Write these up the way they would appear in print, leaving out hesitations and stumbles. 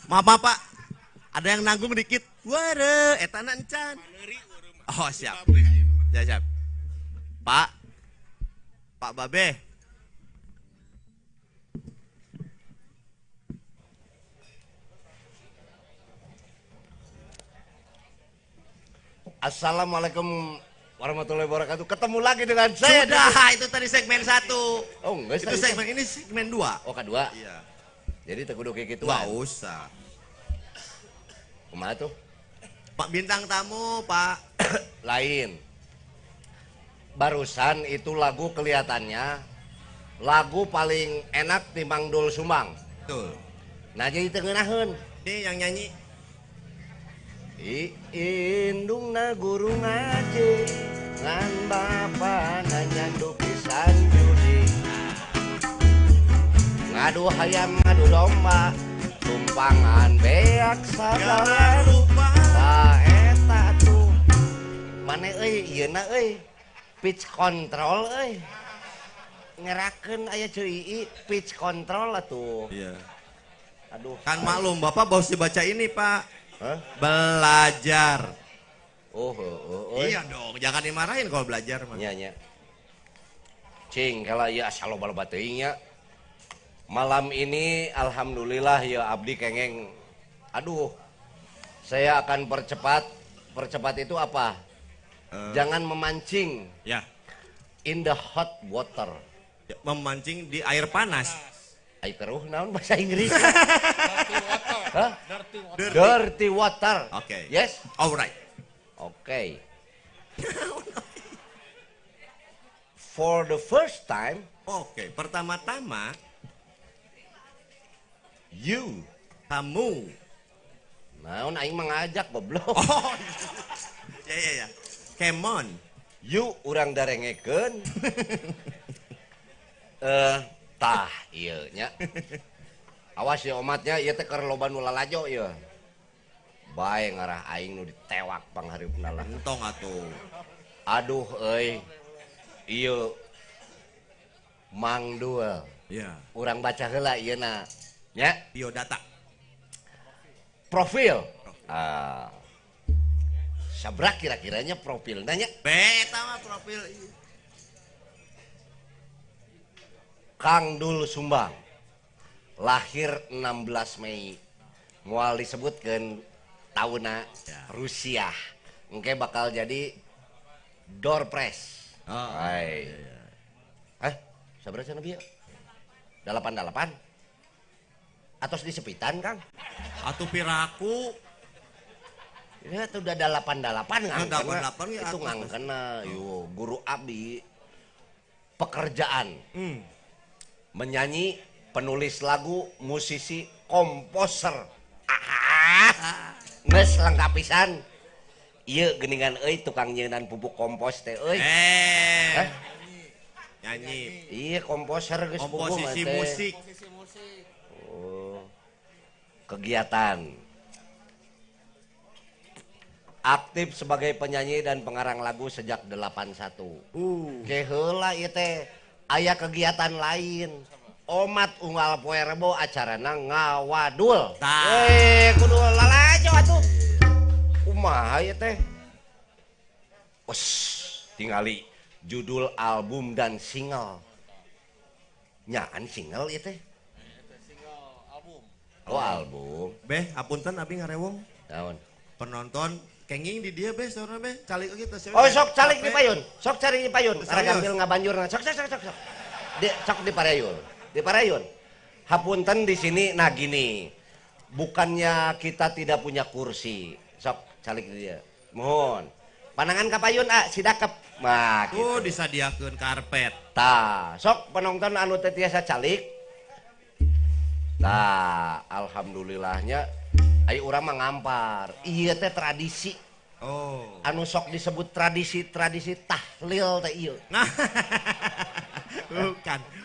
Maaf Pak, ada yang nanggung dikit. Ware, eta encan. Oh siap. Ya siap. Pak, Pak Babe. Assalamualaikum warahmatullahi wabarakatuh. Ketemu lagi dengan saya. Sudah, itu tadi segmen 1. Oh enggak, itu segmen ini segmen 2. Oh kedua. Iya. Jadi tekudu kayak gitu. Gak usah. Kumaha tuh? Pak bintang tamu, Pak. Lain. Barusan itu lagu kelihatannya lagu paling enak timbang Dul Sumbang. Betul. Nah jadi tengenaheun. Ini yang nyanyi. Indungna guru ngaji ngan bapa nanyanduk pisan judi ngadu hayam ngadu domba tumpangan beak sagala rupa eta tuh mane euy ieuna euy pitch control euy ngerakeun aya ceui pitch control atuh. Iya. Aduh Kan maklum Bapak harus dibaca ini, Pak. Hah? Belajar. Iya dong, jangan dimarahin kalau belajar mah. nya cing kalau ya asal loba teuing nya. Malam ini alhamdulillah ya abdi kengeng. Aduh, saya akan percepat itu apa? Jangan memancing Ya. in the hot water. Memancing di air panas. Ai keruh naon bahasa Inggris? Hah? Dirty water. Dirty water. Oke. Yes? Alright. Okay. For the first time, Oke, pertama-tama you. kamu. Naon aing mengajak goblok. Oh. Ya. Come on. You urang darengekeun. Tah ieu nya. Awas ya omatnya ieu teh keur loba nu lalajo ieu. Bae ngarah aing nu ditewak pangharipna lah. Entong atuh. Aduh euy. Ieu Mang Dul. Ya. Urang baca heula ieuna. Nya, Biodata. profil. Sabrak kira-kiranya profilna nya? Beta mah profil. Kang Dul Sumbang. Lahir 16 Mei. Moal disebutkeun tauna Ya. Rusia. Engke bakal jadi door press. Oh. Hai. Sabaraha cenah bieu? 88. Atos disepitan, Kang. Atuh piraku. Ini tuh udah 88 Kang. 88 ya, Itu atos. ngangkena yo guru abdi pekerjaan. Menyanyi, penulis lagu, musisi, komposer. Geus lengkap pisan. Ieu geuningan euy tukang nyeunan pupuk kompos teh euy. Hah? Nyanyi. Iya komposer geus puguh Komposisi teh. musik. Oh. Kegiatan. Aktif sebagai penyanyi dan pengarang lagu sejak 81. Ke heula ieu teh aya kegiatan lain. Omat unggal poe Rebo acarana ngawadul. Tah. Kudu lalajo atuh. Kumaha ieu teh? Wes, tingali judul album dan single. Nyaan single ieu teh? Oh album. Beh, apunten abi ngarewong. Naon? Penonton kenging di dia beh, saudara beh. Calik kita Oh sok calik di payun. Sok cari di payun. Serius? Karena gambil ngabanjurna. Sok. Sok di parayun. Di parayun. Hapunten di sini nah gini. Bukannya kita tidak punya kursi. Sok calik di dia. Mohon. Panangan ka payun sidakep. Nah Oh, gitu. disadiakeun karpet. Tah, sok penonton anu teh tiasa calik. Tah, alhamdulillahnya ai urang mah ngampar. Ieu teh tradisi. Oh. Anu sok disebut tradisi tahlil teh ieu. Nah.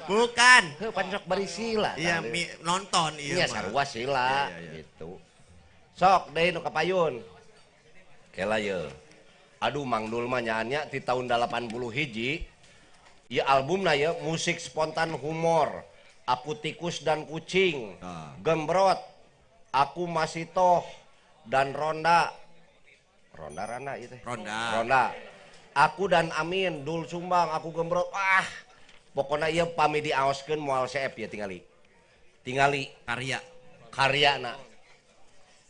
Bukan. Heuh pan sok bari sila. Iya, nonton Iya iya mah. sarua sila Iya. gitu. Sok deui nu kapayun. Kela ye. Aduh Mang Dul mah nyaannya di tahun 81 ieu albumna ya musik spontan humor. Aku tikus dan kucing. Ah. Gembrot. Aku Masih Toh dan Ronda Rana itu. Ronda. Aku dan Amin, Dul Sumbang, aku Gembrot. Wah, pokoknya ieu pami diaoskeun moal CF ya tingali karya na.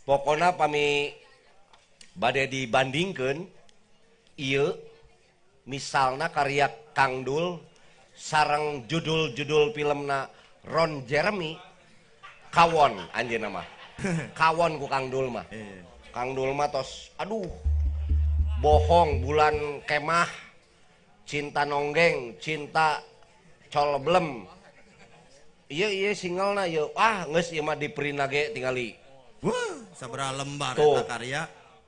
Pokoknya pami bade dibandingkeun ieu misalna karya Kang Dul sareng judul-judul filmna Ron Jeremy kawon anjeunna mah. Kawon ku Kang Dul mah. Kang Dul mah tos aduh bohong bulan kemah cinta nonggeng cinta colblem iya singlena ieu wah geus ieu mah diprina ge tingali wah sabaraha lembar eta karya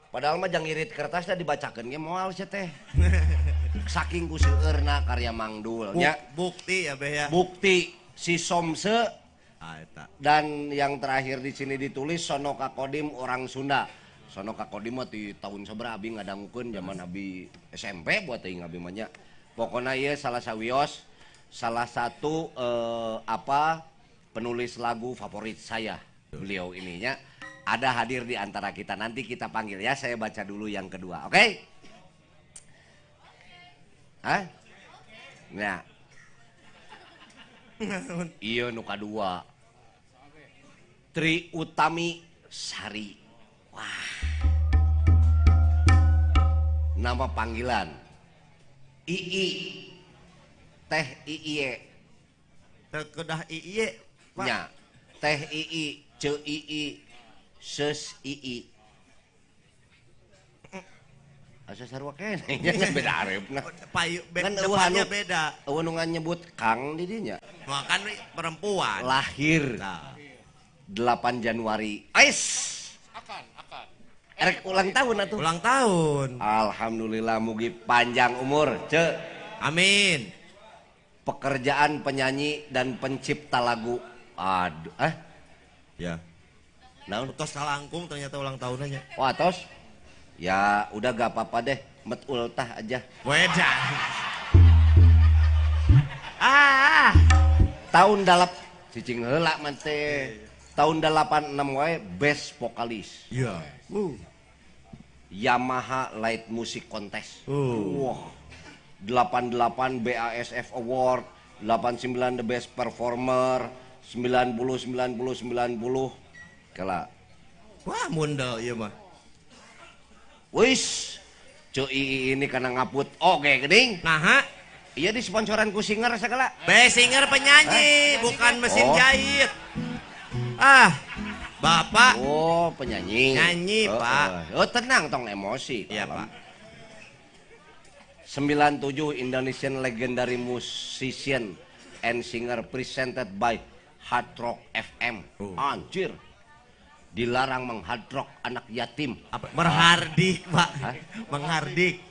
padahal mah jang irit kertasna dibacakeun ge moal sia teh saking ku seueurna karya Mang Dul nya bukti ya beh ya bukti si Somse eta dan yang terakhir di sini ditulis Sono Kakodim orang Sunda. Sono Kakodim mah di tahun sabaraha abi ngadangukeun zaman abi SMP buat teuing abi mah nya. Pokona ieu salah sawios salah satu penulis lagu favorit saya. Beliau ininya ada hadir di antara kita. Nanti kita panggil ya. Saya baca dulu yang kedua. Oke? Hah? Nah. Iya nu kadua. Tri Utami Sari. Wah. Nama panggilan Ii. Teh Ii. Kedah Ii. Nya. Teh Ii, Ce Ii, Ses Ii. Asa sarua keneh nya beda arepna. Payu Kan depannya beda. Eueuh nu nyebut Kang di dinya. Makan perempuan. Lahir. Nah. 8 Januari. Ais. Akan. Erek ulang tahun atuh. Ulang tahun. Alhamdulillah mugi panjang umur, Ce. Amin. Pekerjaan penyanyi dan pencipta lagu. Aduh, Ya. Naon? Tos kalangkung ternyata ulang tahunnya. Wah, tos. Ya, udah gak apa-apa deh. Met ultah aja. Weda. Tahun dalap cicing heula mah teh. Tahun 86 wae best vokalis. Iya. Yamaha Light Music Contest. Wah. 88 BASF Award, 89 The Best Performer, 90 kala. Wah, mundal ieu mah. Wis, Cuy ini kana ngaput oge geuning. Naha? Iya disponsoran ku Singer segala. Singer penyanyi, bukan mesin jahit. Bapak. Oh, penyanyi. Nyanyi, Pak. Oh, tenang tong emosi. Iya, Pak. 97 Indonesian Legendary Musician and Singer presented by Hard Rock FM. Anjir. Dilarang menghard rock anak yatim. Apa? Menghardik, Pak. Menghardik.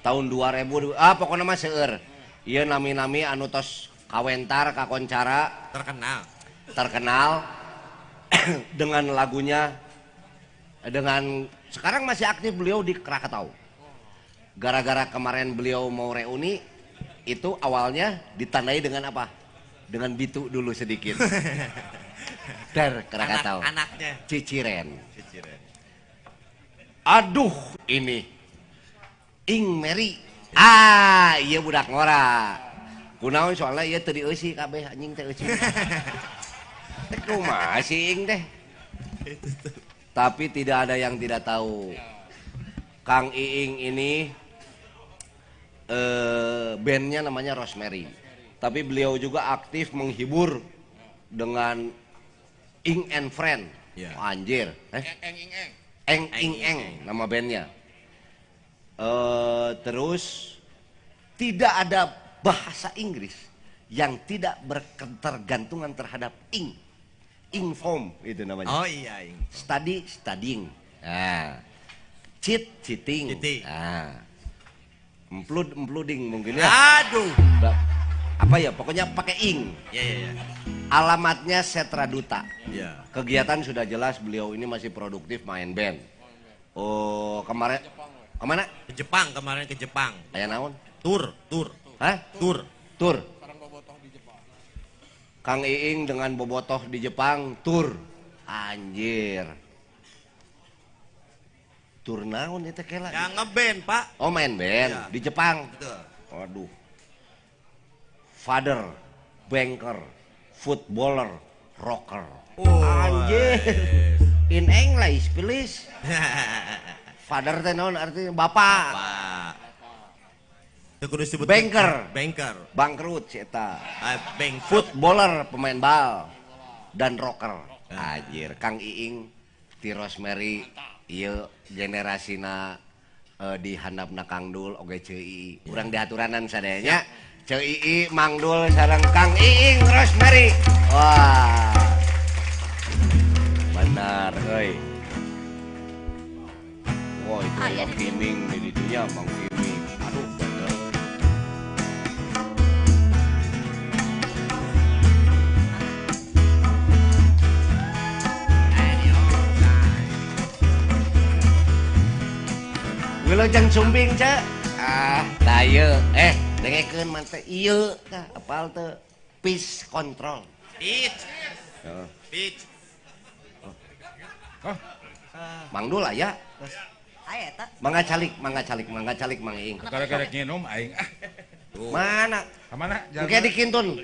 Tahun 2000 pokoknya mah seueur. Ieu nami-nami anu tos kawentar kakoncara terkenal dengan lagunya dengan sekarang masih aktif beliau di Krakatau. Gara-gara kemarin beliau mau reuni itu awalnya ditandai dengan apa? Dengan bitu dulu sedikit. Der Krakatau. Anaknya Ciciren. Aduh ini Ing Mary. Iya budak ngora. Kunaon soalnya ieu teu dieusi kabeh anjing teh eusi. Teh kumaha si Ing teh? Tapi tidak ada yang tidak tahu. Kang Iing ini bandnya namanya Rosemary. Tapi beliau juga aktif menghibur dengan Ing and Friend. Anjir. Eng Ing Eng nama bandnya. Terus tidak ada bahasa Inggris yang tidak berketergantungan terhadap ing. Inform itu namanya. Oh iya, ing. Studying. Cheating. Empluding mungkin ya. Aduh. Apa ya? Pokoknya pakai ing. Iya. Alamatnya Setra Duta. Iya. Kegiatan sudah jelas, beliau ini masih produktif main band. Oh, kemarin kemana? Ke Jepang kemarin ke Jepang. Aya naon? Tur. Hah? Tur. Sekarang bobotoh di Jepang. Kang Iing dengan bobotoh di Jepang tur. Anjir. Turnaun itu kela. Yang ngeband, Pak. Oh main band Ya. di Jepang. Betul. Waduh. Father, banker, footballer, rocker. Anjir. In English, please. Father teh naon artinya bapak. Pak. Itu kudu disebut Banker. Banker. Bangkrut si eta. Bank Footballer, pemain bal. Dan rocker. Anjir, Kang Iing, ti Rosemary, ieu generasina di handapna Kang Dul oge Ceu. Urang dihaturanan sadayanya. Ceu Mang Dul sareng Kang Iing, Rosemary. Wah. Benar, euy. Wah, itu Mang Kiming di didinya Mang Kiming. Aduh, bener. Wilujeng sumbing cek. Dah ieu. Dengekeun man teh ieu tah apal teh peace control. Pitch. Heeh. Pitch. Mang Dul aya. Aya eta. Mangga calik Mang Iing. Karek nginum aing. Mana? Ka mana? Engke dikintun.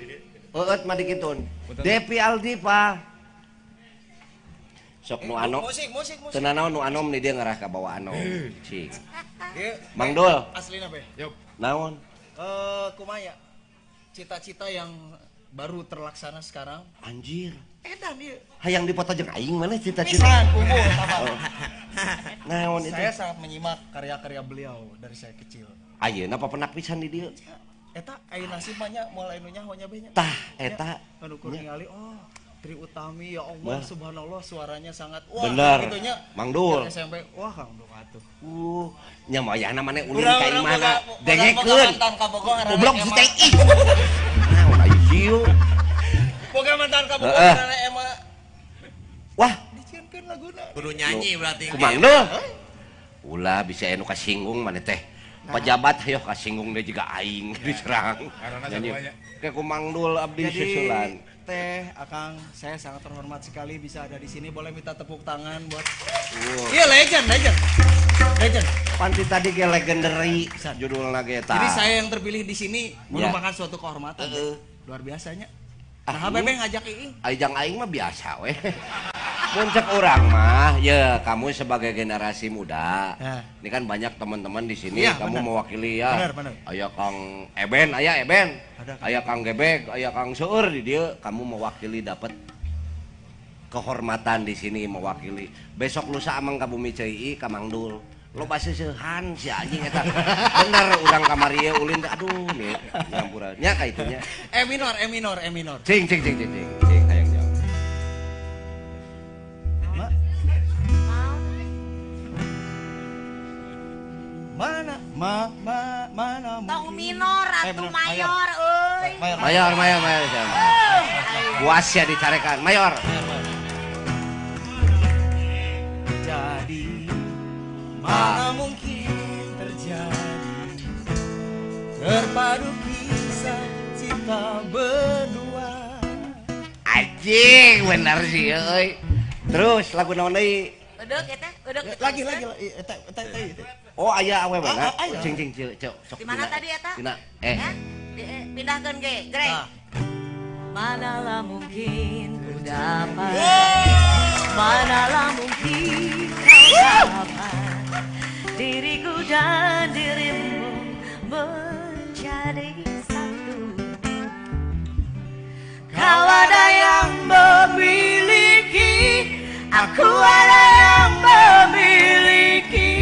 Eut mah dikintun. Depi Aldi pa. Sok nu anu. Musik. Teu nanaon nu anom ni dia ngarah ka bawa anom. Cing. Mang Dul, Aslina be. Yuk. naon? Kumaya. Cita-cita yang baru terlaksana sekarang. Anjir. Edan ieu. Hayang dipoto jeung aing mana cita-cita. Pisan unggul tambah. Naon itu? Saya sangat menyimak karya-karya beliau dari saya kecil. Ayeuna papenak pisan di dieu. Eta aya nasib mah nya mulai nu nyaho nya be nya. Tah eta. Anu kur ningali Tri Utami ya Allah subhanallah suaranya sangat Bener. gitunya. Mang Dul. SMP Kang Dul atuh. Nya moyana mane ulin Urang ka urang imana. boga Dengekeun. mantan kabogoh ngaranna Goblok Emma. si teh ih. Naon aya jieu? Boga mantan kabogoh ngaranna Emma. Wah, Dicieunkeun laguna. Kudu nyanyi berarti. ku Mang Dul. Ulah bisa anu kasinggung maneh teh. Pejabat hayo kasinggung dia juga aing diserang. Karena Nyanyi. semuanya. Kayak ku Mang Dul abdi Jadi susulan. Teh Akang, saya sangat terhormat sekali bisa ada di sini. Boleh minta tepuk tangan buat Wow. Iya legend. Panti tadi ge legendary judulna ge eta. Jadi saya yang terpilih di sini merupakan suatu kehormatan. Luar biasanya. Nah, Bebe ngajak Iing. Ajang aing mah biasa weh. Muncak orang mah, ya kamu sebagai generasi muda. Ya. Ini kan banyak teman-teman di sini, Iya, kamu benar. mewakili ya. Benar. Aya Kang Eben, aya Eben. Ada, Kang. Aya Kang Gebeg, aya Kang Seueur di dia, kamu mewakili dapat kehormatan di sini mewakili. Besok lusa amang ka Bumi Ceuy ka Mang Dul. Lo basa seuhan si anjing eta. Bener urang kamar ieu ulin aduh nih nyampura. Nya ka itunya. E minor. Cing hayang jauh. Mana Tong minor atau mayor, euy. Mayor. Buas ya dicarekan, mayor. Jadi mana mungkin terjadi terpadu kisah cinta berdua. Anjing, bener sih euy. Terus lagu naon deui? Uduk eta, uduk. Lagi eta. Oh, aya awe mana? Aya. Cing ceu sok. Di mana tadi eta? Dina. Ya? Pindahkeun ge, Greg. Nah. Manalah mungkin ku dapat, manalah mungkin kau dapat, diriku dan dirimu menjadi satu. Kau ada yang memiliki, aku ada yang memiliki,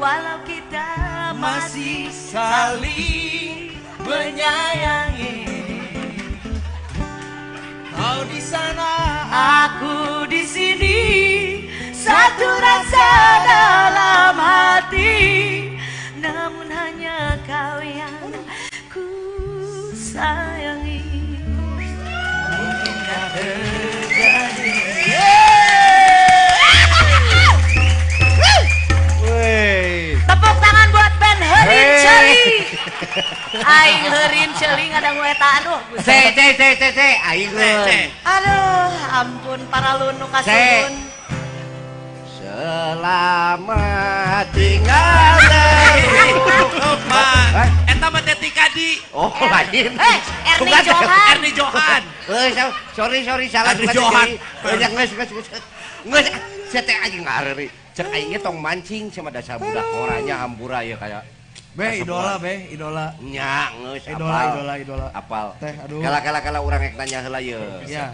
walau kita masih saling menyayangi. Kau di sana, Aku di sini, satu rasa dalam hati, namun hanya kau yang ku sayangi. Mungkinkah terjadi? Woi. Tepuk tangan buat band Heri Cari. Aing heurin ceuling ngadangu eta aduh. C aing geus. Aduh, ampun para lunu kasudun. Selamat tinggal. Eta mah teh Tikadi. Oh, lain. Ernie Johan. Ernie Johan. Sorry salah Ernie Johan. Geus. Saya teh aja ngareri. Cek aing tong mancing sama dasar budak orangnya hampura ya kayak. Idola. Nya geus Idola. Apal. Teh, aduh. Kala urang rek nanya heula ye. Ya.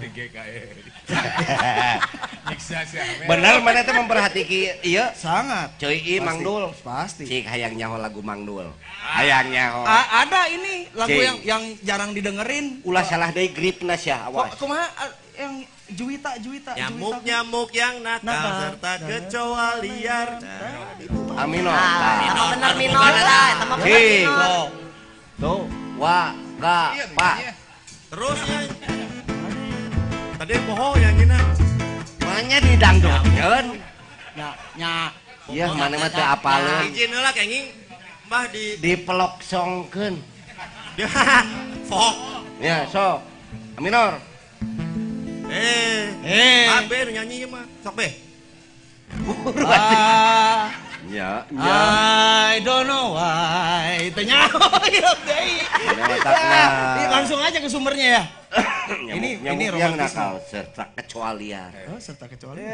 Bener mana teh memperhatiki ieu? Sangat. Ceuy Mang Dul. Pasti. Cik hayang nyaho lagu Mang Dul. Hayang nyaho. Ada ini lagu Cing. yang jarang didengerin. Ulah salah deui gripna sia awas. Kumaha yang Juwita. Nyamuk-nyamuk yang nakal serta kecoa liar. Aminor. Eta bener minor lah, eta mah bener Cing. minor. Tuh, wa ga pa. Terus ya. Tadi bohong yang gini. Manya didangdutkeun. Nya. Iya, mana mah teu apaleun. Izin heula kenging Mbah Dipeloksongkeun. Fok. Ya, sok. Aminor. Abe nu nyanyi mah. Sok be. Ya, I don't know why. Tanya. Langsung aja ke sumbernya ya. ini romantis yang nakal serta kecoa liar. Oh, serta kecuali.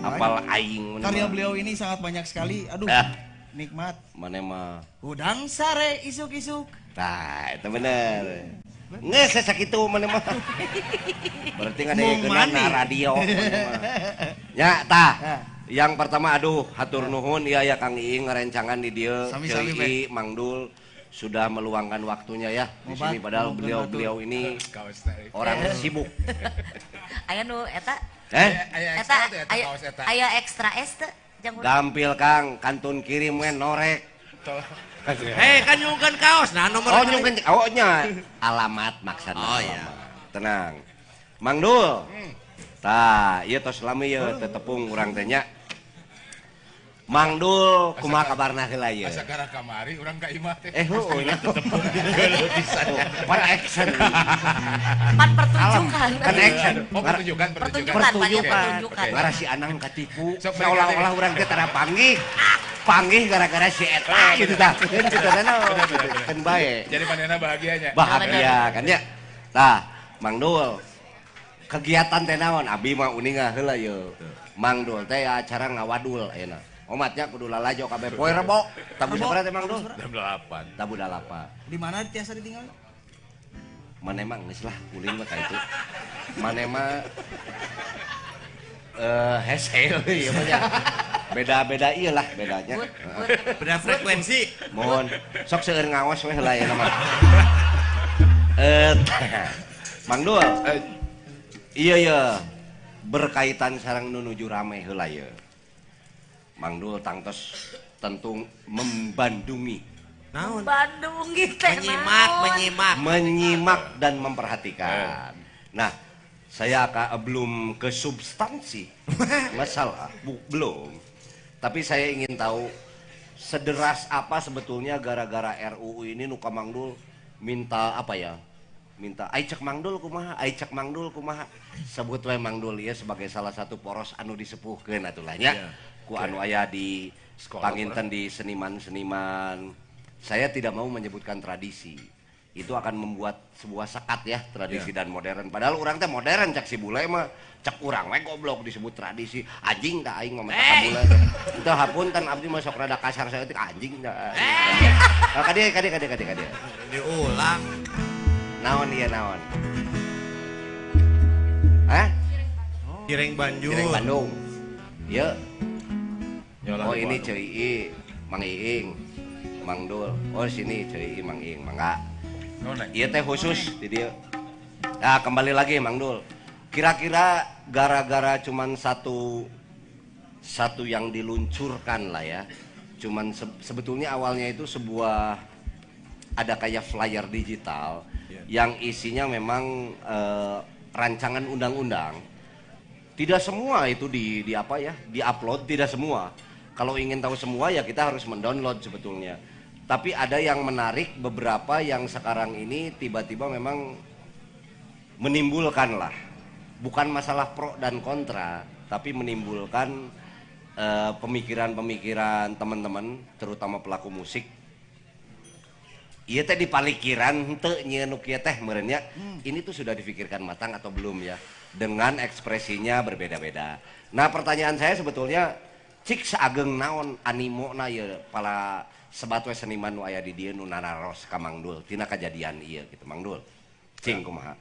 Apal aing. Karya beliau ini sangat banyak sekali. Aduh, nikmat. Mana mah. Udang sare isuk-isuk. Nah, itu bener. Nges sakitu mana mah. Berarti ngadegeunana na radio. Ya, tah. Yang pertama aduh hatur nuhun ya Kang Iing ngerencangan di dieu Ceuy Mang Dul sudah meluangkan waktunya ya di sini padahal beliau ini orang sibuk. Aya nu eta. Eta aya ekstra es teh. Gampil Kang, kantun kirim we norek. Kan nyungkeun kaos nah nomor. Oh nyungkeun nya alamat maksudna. Oh iya. Tenang. Mang Dul. Tah, ieu tos lami ieu teu tepung urang teh nya. Mang Dul, kumaha kabarna heula ieu? Asakara kamari urang ka imah teh. Heuh nya tepung geuleuh pisan. Pan action. Pan pertunjukan. Kan action. Pertunjukan. Ngarasi anang katipu. Seolah-olah urang teh tara panggih. Panggih gara-gara si eta gitu tah. Kan bae. Jadi manehna bahagianya. Bahagia kan ya. Tah, Mang Dul. Kegiatan teh naon? Abi mah uninga heula yeuh. Mang Dul teh acara ngawadul ayeuna. Omatnya kudu lalajo kabeh poe Rebo. Tabu sabaraha teh Mang Dul? Jam 8. Tabu 8. Di mana tiasa ditinggal? Mane mah geus lah ulin mah ka itu. Mane mah hese ieu mah nya. Beda-beda ieu lah bedanya. Beda frekuensi. Mohon sok seueur ngaos we heula ya mah. Mang Dul. Iya berkaitan sareng nuju rame heula ye. Mang Dul tangtos tentu membandungi. Naon? Bandung gitu. Menyimak dan memperhatikan. Nah, saya belum ke substansi masalah, belum. Tapi saya ingin tahu sederas apa sebetulnya gara-gara RUU ini nu ka Mang Dul minta apa ya? Minta Aicek Mang Dul kumaha sebut we Mang Dul ya sebagai salah satu poros anu disepuhkeun atulah nya ku anu aya di panginten di seniman-seniman. Saya tidak mau menyebutkan tradisi. Itu akan membuat sebuah sekat ya tradisi dan modern. Padahal urang teh modern cak si bule mah cek urang we goblok disebut tradisi. Anjing da aing mah mata ka bule. Itu hapunten abdi mah sok rada kasar saeutik anjing da. Kade. Diulang. Naon ieu naon? Hah? Kireng Banjur. Kireng Bandung. Ieu. Oh ini Ceuy Mang Iing. Mang Dul. Oh sini Ceuy Mang Iing, mangga. Ieu teh khusus di dieu. Nah, kembali lagi Mang Dul. Kira-kira gara-gara cuman satu yang diluncurkan lah ya. Cuman sebetulnya awalnya itu sebuah ada kayak flyer digital yang isinya memang rancangan undang-undang. Tidak semua itu di apa ya, di-upload tidak semua. Kalau ingin tahu semua ya kita harus mendownload sebetulnya. Tapi ada yang menarik, beberapa yang sekarang ini tiba-tiba memang menimbulkan lah, bukan masalah pro dan kontra, tapi menimbulkan pemikiran-pemikiran teman-teman, terutama pelaku musik. Iya teh di palikiran henteu nya nu kieu teh meureun nya. Ini tuh sudah difikirkan matang atau belum ya? Dengan ekspresinya berbeda-beda. Nah, pertanyaan saya sebetulnya cik saageng naon animona ya pala sebat we seniman nu aya di dieu nu nararos ka Mang Dul tina kajadian ieu gitu Mang Dul. Cing kumaha?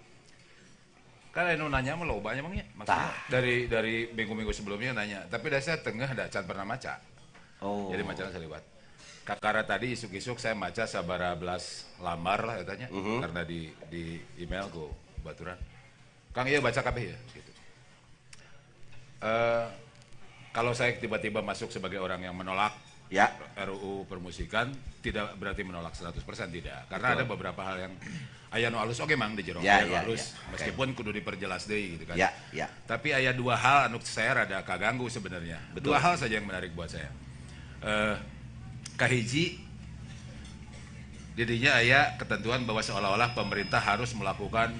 Kan anu nanya mah lobanya Mang ya. Maksudnya dari minggu-minggu sebelumnya nanya, tapi saya tengah ada can pernah maca. Oh. Jadi macam saliwat. Kakara tadi isuk-isuk saya maca sabara belas lamar lah katanya, karena di email ku baturan. Kang iya baca kabeh ya gitu. Kalau saya tiba-tiba masuk sebagai orang yang menolak Ya. RUU permusikan, tidak berarti menolak 100% tidak. Karena ada beberapa hal yang aya nu alus oke Mang di jero. Ya, Aya nu ya, alus ya. meskipun kudu diperjelas deui gitu kan. Ya, ya. Tapi aya dua hal anu saya rada kaganggu sebenarnya. Betul. Dua hal saja yang menarik buat saya. Kahiji didinya aya ketentuan bahwa seolah-olah pemerintah harus melakukan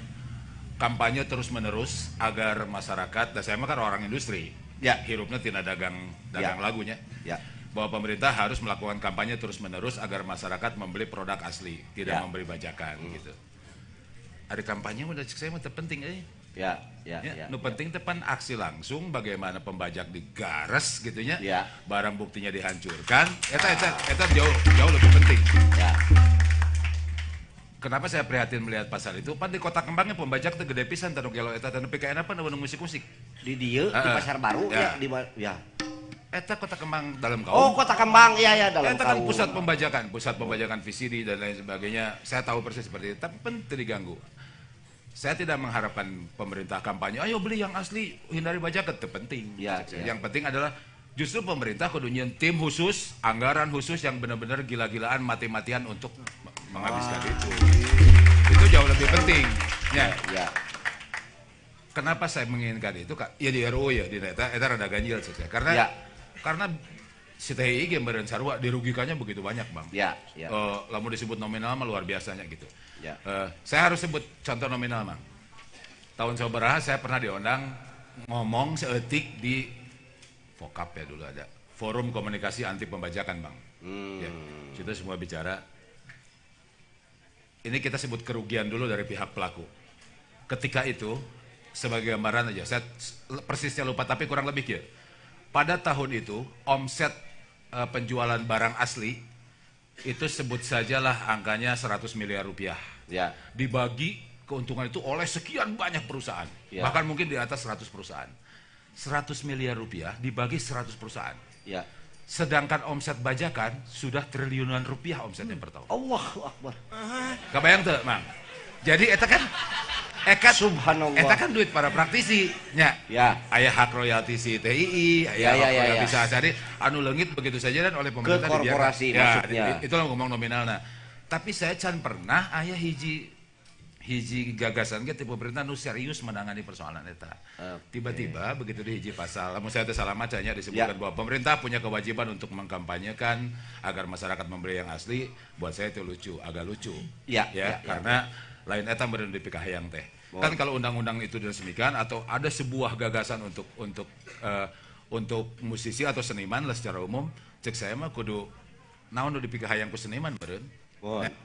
kampanye terus-menerus agar masyarakat, dan saya mah kan orang industri, Ya. hirupnya tina dagang Ya. lagunya, Ya. bahwa pemerintah harus melakukan kampanye terus-menerus agar masyarakat membeli produk asli, tidak Ya. membeli bajakan gitu. Ada kampanye udah cek saya mah terpenting Ya, ya, Ya, ya. nu penting tepan aksi langsung bagaimana pembajak digares gitunya, Ya. barang buktinya dihancurkan, eta jauh lebih penting. Ya. Kenapa saya prihatin melihat pasal itu? Pan di Kota Kembangnya pembajak teh gede pisan tanu gelo eta teh nepi ka apa nu musik-musik. Di dieu di Pasar Baru Ya. ya di ya. Eta Kota Kembang dalam Oh, kaum. Kota Kembang iya ya dalam Eta kan kaum. pusat pembajakan VCD dan lain sebagainya. Saya tahu persis seperti itu, tapi penting diganggu. Saya tidak mengharapkan pemerintah kampanye, ayo beli yang asli, hindari bajakan, itu penting. Ya, ya. Yang penting adalah justru pemerintah kudu nyen tim khusus, anggaran khusus yang benar-benar gila-gilaan, mati-matian untuk menghabiskan itu. Itu jauh lebih penting. Ya. Ya. Kenapa saya menginginkan itu? Kak? Ya di RUU ya, di eta rada ganjil saya. Karena Ya. karena si THI gambaran sarua dirugikannya begitu banyak, Bang. Ya, ya. Lamun disebut nominal mah luar biasanya gitu. Ya. Saya harus sebut contoh nominal, Mang. Tahun sabaraha saya pernah diundang ngomong seetik di Vokap ya dulu ada. Forum Komunikasi Anti Pembajakan, Bang. Ya, kita semua bicara. Ini kita sebut kerugian dulu dari pihak pelaku. Ketika itu, sebagai gambaran aja, saya persisnya lupa tapi kurang lebih ya. Pada tahun itu, omset penjualan barang asli itu sebut sajalah angkanya 100 miliar rupiah. Ya. Dibagi keuntungan itu oleh sekian banyak perusahaan. Ya. Bahkan mungkin di atas 100 perusahaan. 100 miliar rupiah dibagi 100 perusahaan. Ya. Sedangkan omset bajakan sudah triliunan rupiah omsetnya per tahun. Allahu Akbar. Kebayang tuh, Mang? Jadi eta kan Subhanallah. eta kan duit para praktisi nya. Ya. Aya hak royalti si TII, aya Ya, hak ya, royalti ya. sahasari anu leungit begitu saja dan oleh pemerintah Ke korporasi dibiarkan. maksudnya. Itulah ngomong nominalna. Tapi saya can pernah aya hiji gagasan ge ti pemerintah nu serius menangani persoalan eta. Tiba-tiba begitu di hiji pasal, lamun saya teh salah macanya disebutkan bahwa pemerintah punya kewajiban untuk mengkampanyekan agar masyarakat membeli yang asli. Buat saya itu lucu, agak lucu. Ya, Karena lain eta meureun di pikahayang teh. Kan kalau undang-undang itu diresmikan atau ada sebuah gagasan untuk musisi atau seniman lah secara umum, cek saya mah kudu naon nu dipikahayang ku seniman meureun.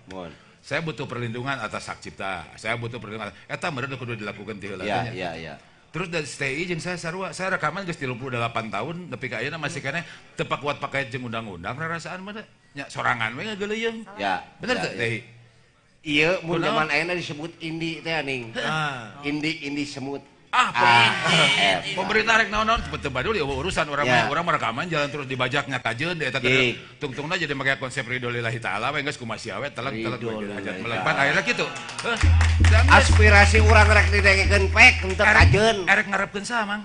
Mohon. Saya butuh perlindungan atas hak cipta. Saya butuh perlindungan. Eta meureun kudu dilakukan ti heula Ya, teh ya, nya. ya. Terus dari STI jeung saya sarua, saya rekaman geus 38 tahun, tapi ka ayeuna masih keneh teu kuat pakai jeung undang-undang rarasaan mah nya sorangan we ngageuleung. Ya. Bener ya, teu, ya. Teh? Iya, mun Kunaon? zaman ayeuna disebut indi teh aning. Indi semut. Pemerintah rek naon-naon teu badul ya urusan orang Ya. mah rekaman jalan terus dibajak ngakajeun eta Dik. tungtungna jadi make konsep ridho lillahi taala we geus kumaha siawe telek Ridho hajat lillahi melengpan ta'ala. akhirnya kitu. Dan Aspirasi urang rek didengekeun pek henteu kajeun. erek ngarepkeun saha, Mang?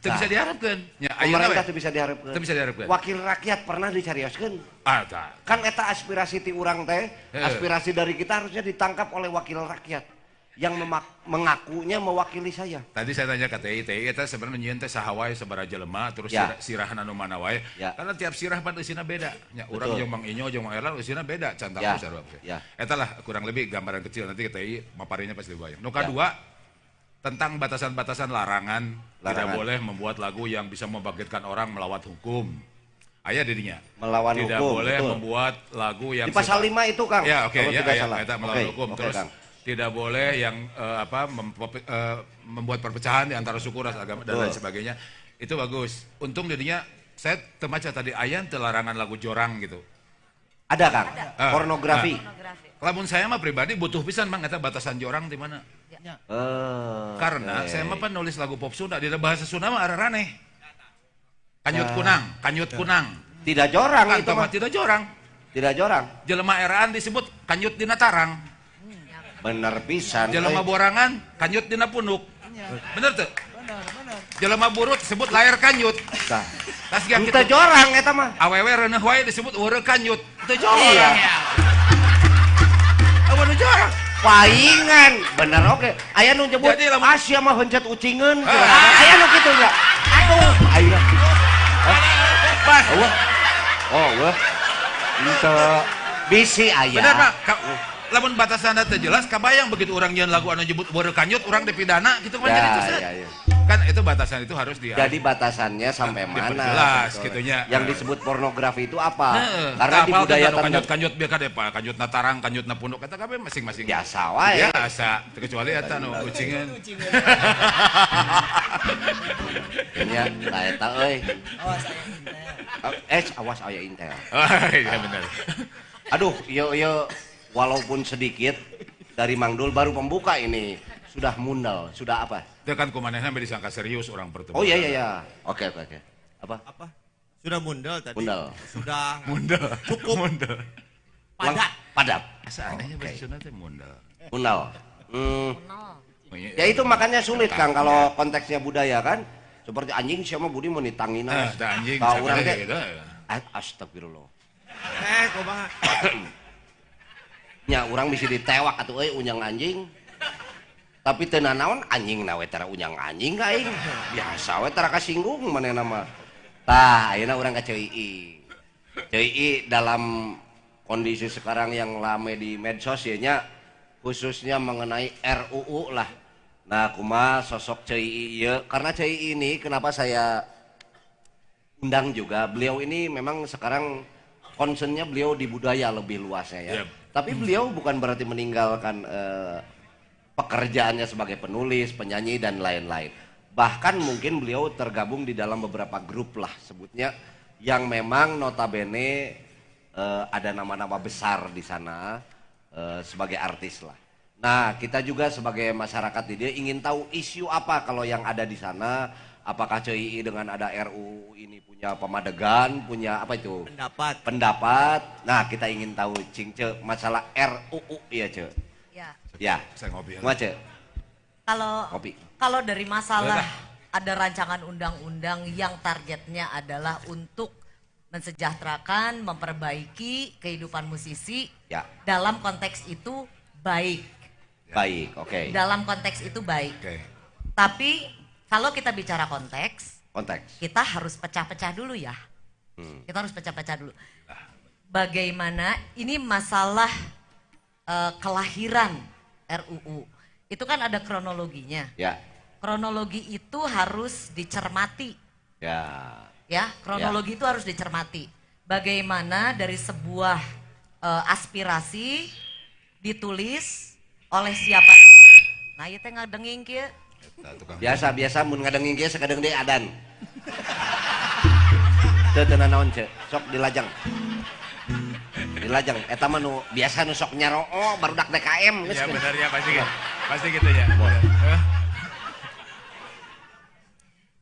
Teu bisa diharapkeun. Nya ayeuna Pemerintah we. teu bisa diharapkeun. Teu bisa diharapkeun. Wakil rakyat pernah dicarioskeun. Tah. Kan eta aspirasi ti urang teh, aspirasi dari kita harusnya ditangkap oleh wakil rakyat. yang mengakunya mewakili saya. Tadi saya tanya ke TI itu sebenarnya nyian teh saha wae sabaraha jelema terus sirahan anu mana wae. Karena tiap sirah pan eusina beda. Nya urang jeung Mang Inyo jeung Mang Erlan eusina beda cantakna sarua. Eta lah kurang lebih gambaran kecil nanti ke TI maparinya pasti bayang. Nu kadua tentang batasan-batasan larangan tidak boleh membuat lagu yang bisa membangkitkan orang melawat hukum. Aya didinya. Melawan tidak hukum. Boleh betul. membuat lagu yang di pasal 5 itu Kang. Ya oke kalau ya tidak salah. eta melawan hukum terus. Kang. Tidak boleh yang membuat perpecahan di antara suku, ras, agama dan lain sebagainya. Itu bagus. Untung jadinya saya temaca tadi ayan larangan lagu jorang gitu. Ada Kang. Pornografi. Lamun saya mah pribadi butuh pisan Bang eta batasan jorang di mana. Karena saya mah pan nulis lagu pop Sunda di bahasa Sunda mah araraneh. Kanyut kunang. Tidak jorang kan, itu mah. Tidak jorang. Tidak jorang. Jelema eraan disebut kanyut dina tarang. Bener pisan. Jelema borangan kanyut dina punuk. Bener tuh? Bener. Jelema burut disebut layar kanyut. Tas giang kita jorang eta mah. Awewe reuneuh wae disebut weureu kanyut. Teu jorang. Iya. Awewe jorang. Paingan. Bener oke. Aya nu nyebut Asia mah heuncet ucingeun. Aya nu kitu nya. Aduh, aya. Wah. Itu bisi aya. Bener Pak. Lamun batasan teh jelas kabayang begitu orang nyeun lagu anu nyebut weureu kanyut urang dipidana gitu kan jadi itu. Kan itu batasan itu harus dia. Jadi batasannya sampai mana? Jelas gitunya. Yang disebut pornografi itu apa? Karena di budaya kanyut biar kade Pak, kanyutna tarang, kanyutna punduk kata kabeh masing-masing. Biasa wae. Biasa, kecuali eta nu ucingeun. Ya, lah eta euy. Awas aya intel. Iya bener. Aduh, yo walaupun sedikit dari Mang Dul baru pembuka ini sudah mundal, sudah apa? Itu kan kumanehna sampai disangka serius orang pertemuan. Oh iya. Oke. Apa? Sudah mundal tadi. Mundal. Sudah mundal. Cukup. Mundal. Padat. Asa anehnya bahasa Sunda teh mundal. Mundal. Ya itu makanya sulit Kang kalau konteksnya budaya kan. Seperti anjing siapa Budi mau ditangina. Anjing. Tahu orang teh. Astagfirullah. Kumaha? Nya urang bisa ditewak atuh euy unyang anjing. Tapi teu nanaon anjing na we tara unyang anjing ka aing. Biasa we tara kasinggung manehna mah. Tah ayeuna urang ka Ceuyi. Ceuyi dalam kondisi sekarang yang rame di medsos ya nya khususnya mengenai RUU lah. Nah, kumaha sosok Ceuyi ieu karena Ceuyi ini kenapa saya undang juga. Beliau ini memang sekarang concernnya beliau di budaya lebih luasnya ya. Tapi beliau bukan berarti meninggalkan pekerjaannya sebagai penulis, penyanyi dan lain-lain. Bahkan mungkin beliau tergabung di dalam beberapa grup lah sebutnya yang memang notabene ada nama-nama besar di sana sebagai artis lah. Nah, kita juga sebagai masyarakat di dia ingin tahu isu apa kalau yang ada di sana. Apakah Ceuyi dengan ada RUU ini punya pemadegan, punya apa itu? Pendapat. Nah, kita ingin tahu Cing Ce masalah RUU ya Ce. Ya. Saya ngopi. Mau Ce? Kalau dari masalah ada rancangan undang-undang yang targetnya adalah untuk mensejahterakan, memperbaiki kehidupan musisi. Ya. Dalam konteks itu baik. Baik, oke. Dalam konteks itu baik. Tapi kalau kita bicara konteks, kita harus pecah-pecah dulu ya. Kita harus pecah-pecah dulu. Bagaimana ini masalah kelahiran RUU. Itu kan ada kronologinya. Ya. Kronologi itu harus dicermati. Ya, kronologi itu harus dicermati. Bagaimana dari sebuah aspirasi ditulis oleh siapa? Nah, ieu teh ngadenging kieu. Biasa mun ngadengin ge sakadeng deui adan. Teu teu naon Ce, sok dilajang. Dilajang eta mah nu biasa nu sok nyaroo barudak DKM geus. Ya bener ya pasti gitu ya.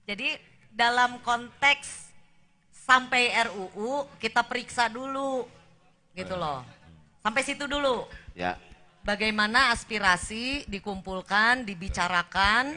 Jadi dalam konteks sampai RUU kita periksa dulu gitu loh. Sampai situ dulu. Ya. Bagaimana aspirasi dikumpulkan, dibicarakan,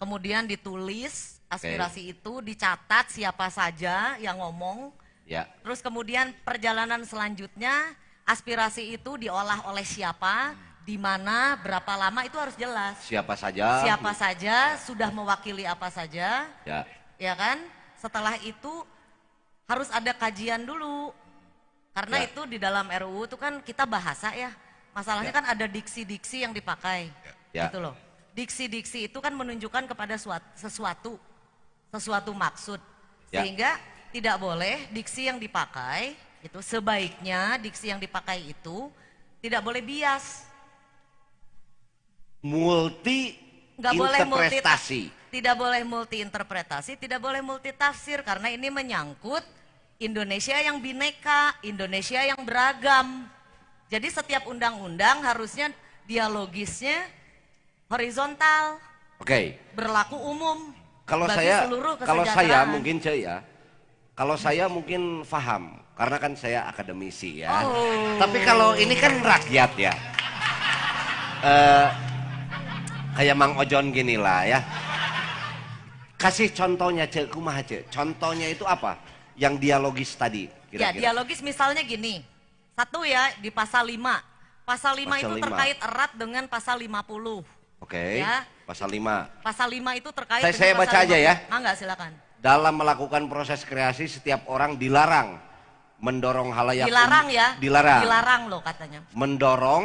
kemudian ditulis aspirasi itu, dicatat siapa saja yang ngomong. Ya. Terus kemudian perjalanan selanjutnya aspirasi itu diolah oleh siapa, di mana, berapa lama itu harus jelas. Siapa saja. Siapa saja, sudah mewakili apa saja. Ya. Ya kan? Setelah itu harus ada kajian dulu. Karena Ya. itu di dalam RUU itu kan kita bahasa ya. Masalahnya kan ada diksi-diksi yang dipakai. Ya. Gitu loh. Diksi-diksi itu kan menunjukkan kepada sesuatu maksud. Ya. Sehingga tidak boleh diksi yang dipakai, itu sebaiknya diksi yang dipakai itu tidak boleh bias. Multi Nggak boleh interpretasi. Tidak boleh multi interpretasi, tidak boleh multi tafsir karena ini menyangkut Indonesia yang bineka, Indonesia yang beragam. Jadi setiap undang-undang harusnya dialogisnya horizontal. Oke. Berlaku umum. Kalau bagi saya seluruh kalau saya kesejahteraan. mungkin ya. Kalau saya mungkin paham karena kan saya akademisi ya. Oh. Tapi kalau ini kan rakyat ya. Kayak Mang Ojon gini lah ya. Kasih contohnya Cek, kumaha Cek. Contohnya itu apa? Yang dialogis tadi Ya, kira-kira. dialogis misalnya gini. Satu ya di pasal 5. Pasal 5 Pasal itu 5. terkait erat dengan pasal 50. Oke. Ya. Pasal 5. Pasal 5 itu terkait Saya dengan baca pasal aja ya. 50. Mangga silakan. Dalam melakukan proses kreasi setiap orang dilarang mendorong halayak Dilarang ya. Dilarang. Dilarang loh katanya. Mendorong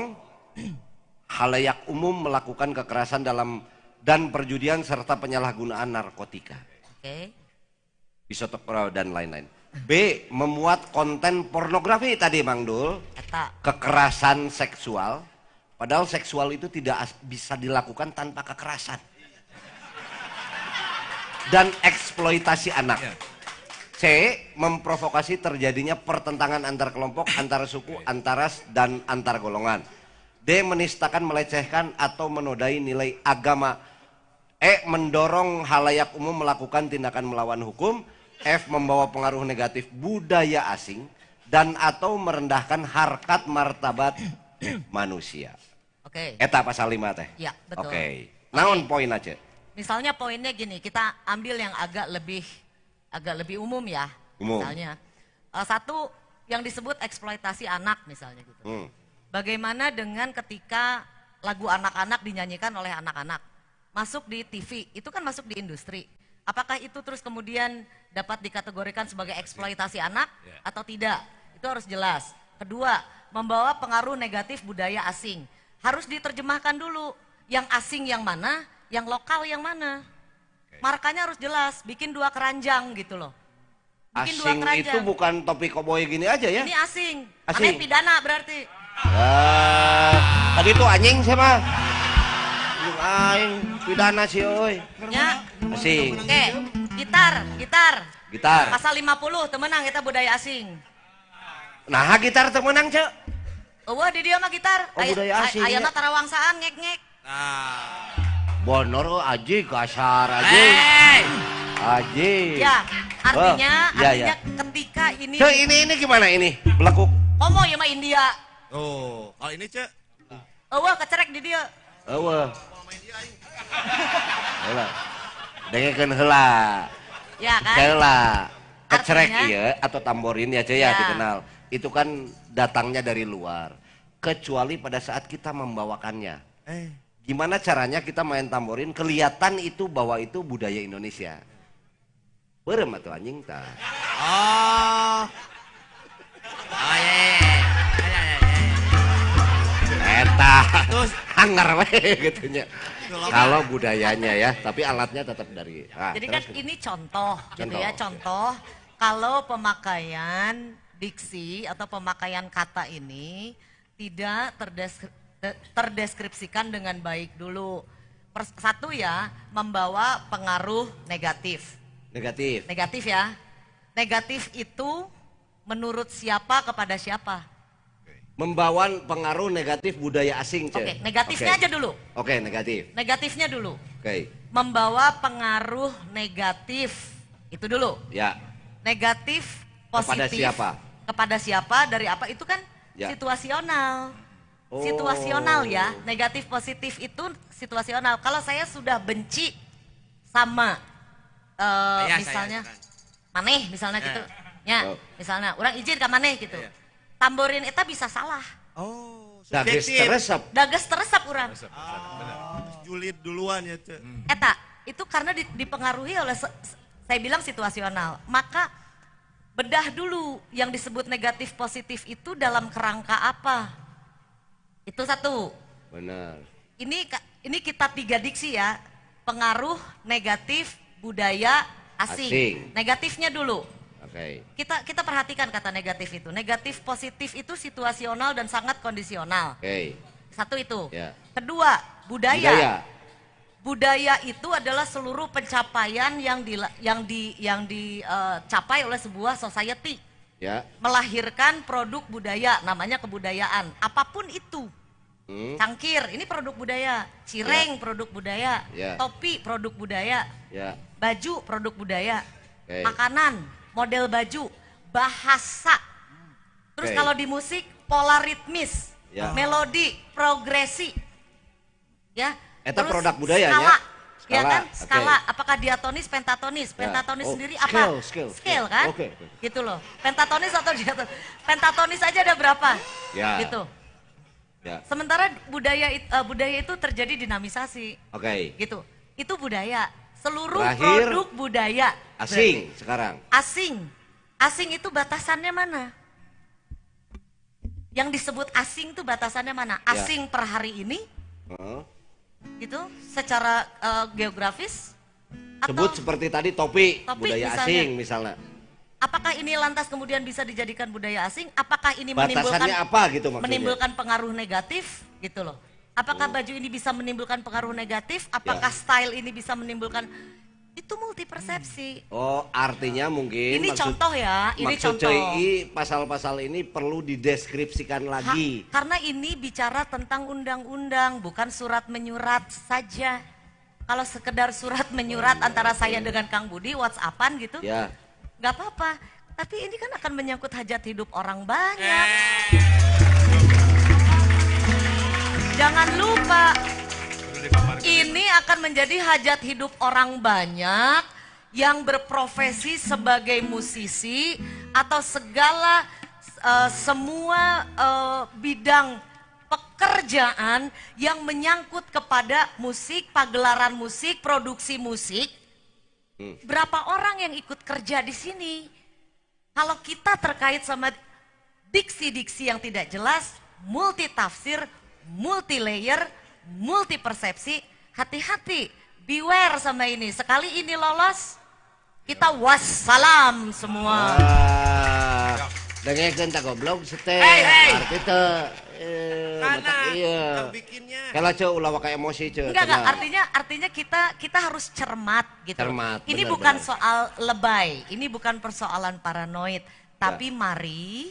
halayak umum melakukan kekerasan dalam dan perjudian serta penyalahgunaan narkotika. Oke. Isotopro dan lain-lain. B. Memuat konten pornografi tadi Mang Dul. Eta. Kekerasan seksual. Padahal seksual itu tidak bisa dilakukan tanpa kekerasan. Dan eksploitasi anak. C. Memprovokasi terjadinya pertentangan antar kelompok, antar suku, antar ras, dan antar golongan. D. Menistakan, melecehkan, atau menodai nilai agama. E. Mendorong halayak umum melakukan tindakan melawan hukum. F. Membawa pengaruh negatif budaya asing. Dan atau merendahkan harkat martabat manusia. Oke. Eta pasal 5 teh. Ya, betul. Oke. Naon poin aja? Misalnya poinnya gini, kita ambil yang agak lebih umum ya. Umum. Misalnya satu yang disebut eksploitasi anak misalnya gitu. Bagaimana dengan ketika lagu anak-anak dinyanyikan oleh anak-anak masuk di TV, itu kan masuk di industri. Apakah itu terus kemudian dapat dikategorikan sebagai eksploitasi anak atau tidak? Itu harus jelas. Kedua, membawa pengaruh negatif budaya asing. Harus diterjemahkan dulu. Yang asing yang mana, yang lokal yang mana. Markanya harus jelas, bikin 2 keranjang gitu loh. Bikin 2 Asing keranjang. itu bukan topi koboi gini aja ya? Ini asing. Asing. Aneh pidana berarti. Tadi itu anjing siapa? Aing pidana sih oi. Ya. Asing. Oke, gitar. Gitar. Pasal 50 temenang kita budaya asing. Nah, gitar teu meunang, Cek. Wah di dia mah gitar. Oh, budaya asing, Ayeuna ya. tarawangsaan ngek-ngek. Bonor aji kasar aji. Aji. Ya, artinya ya. ketika ini Cek, ini gimana ini? Belekuk. komo ya mah India. Oh, kalau ini Cek. Wah kecerek di dia. Eueuh. Heula. Dengekeun heula. Ya kan? Heula. Kecerek Artinya- ieu atau tamborin ya, Cek ya Ya. dikenal. Itu kan datangnya dari luar. Kecuali pada saat kita membawakannya. Gimana caranya kita main tamborin kelihatan itu bahwa itu budaya Indonesia. Berem atuh anjing tah. Oh. Oh ya. Eta Terus hangar we gitunya. Kalau Kalau budayanya ya, tapi alatnya tetap dari. Jadi kan terus. ini contoh gitu ya, Contoh. contoh kalau pemakaian diksi atau pemakaian kata ini tidak terdeskripsikan dengan baik dulu. Satu ya, membawa pengaruh negatif. Negatif. Negatif ya. Negatif itu menurut siapa kepada siapa? Membawa pengaruh negatif budaya asing, Cek. Oke, negatifnya aja dulu. Oke, negatif. Negatifnya dulu. Oke. Membawa pengaruh negatif. Itu dulu. Ya. Negatif, Kepada positif. siapa? Kepada siapa, dari apa, itu kan Ya. situasional. Oh. Situasional ya, negatif positif itu situasional. Kalau saya sudah benci sama Saya, misalnya, saya. maneh misalnya Ya. gitu. Ya, Oh. misalnya, orang izin ke maneh gitu. Iya. Tamborin itu bisa salah. Oh. Dages teresep. Dages teresep urang. Julid duluan ya tuh. Eta, itu karena dipengaruhi oleh saya bilang situasional. Maka bedah dulu yang disebut negatif positif itu dalam kerangka apa. Itu satu. Benar. Ini kita 3 diksi ya. Pengaruh negatif budaya asing. Negatifnya dulu. Oke. Kita perhatikan kata negatif itu. Negatif positif itu situasional dan sangat kondisional. Oke. Satu itu. Ya. Kedua, budaya. Budaya itu adalah seluruh pencapaian yang dicapai oleh sebuah society. Ya. Melahirkan produk budaya, namanya kebudayaan. Apapun itu. Cangkir, ini produk budaya. Cireng, produk budaya. Topi, produk budaya. Baju, produk budaya. Makanan, model baju, bahasa. Terus kalau di musik, pola ritmis, melodi, progresi. Ya. Eta Terus produk budayanya. Skala. Ya kan? Okay. Skala, apakah diatonis, pentatonis? Pentatonis sendiri apa? Scale kan? Gitu loh. Pentatonis atau diatonis? Pentatonis aja ada berapa? Ya. Gitu. Ya. Sementara budaya itu terjadi dinamisasi. Gitu. Itu budaya. Seluruh produk budaya. Asing berarti. Sekarang. Asing itu batasannya mana? Yang disebut asing itu batasannya mana? Asing per hari ini? Gitu, secara geografis? Sebut seperti tadi topi budaya misalnya. Asing misalnya. Apakah ini lantas kemudian bisa dijadikan budaya asing? Apakah ini batasannya apa gitu maksudnya? Menimbulkan pengaruh negatif gitu loh. Apakah baju ini bisa menimbulkan pengaruh negatif? Apakah style ini bisa menimbulkan? Itu multi persepsi. Oh, artinya mungkin ini contoh ya, ini contoh. CI pasal-pasal ini perlu dideskripsikan lagi. Karena ini bicara tentang undang-undang, bukan surat menyurat saja. Kalau sekedar surat menyurat antara saya dengan Kang Budi, WhatsAppan gitu. Ya. Gak apa-apa, tapi ini kan akan menyangkut hajat hidup orang banyak. Jangan lupa, ini akan menjadi hajat hidup orang banyak yang berprofesi sebagai musisi atau semua bidang pekerjaan yang menyangkut kepada musik, pagelaran musik, produksi musik. Berapa orang yang ikut kerja di sini? Kalau kita terkait sama diksi-diksi yang tidak jelas, multi tafsir, multi layer, multi persepsi, hati-hati, beware sama ini. Sekali ini lolos, kita wassalam semua. Dengekeun tak goblok seteh. Arti teh iya. Kalau ceu ulah wae emosi ceu. Enggak, artinya kita harus cermat gitu. Cermat, ini bukan soal lebay, ini bukan persoalan paranoid, tapi mari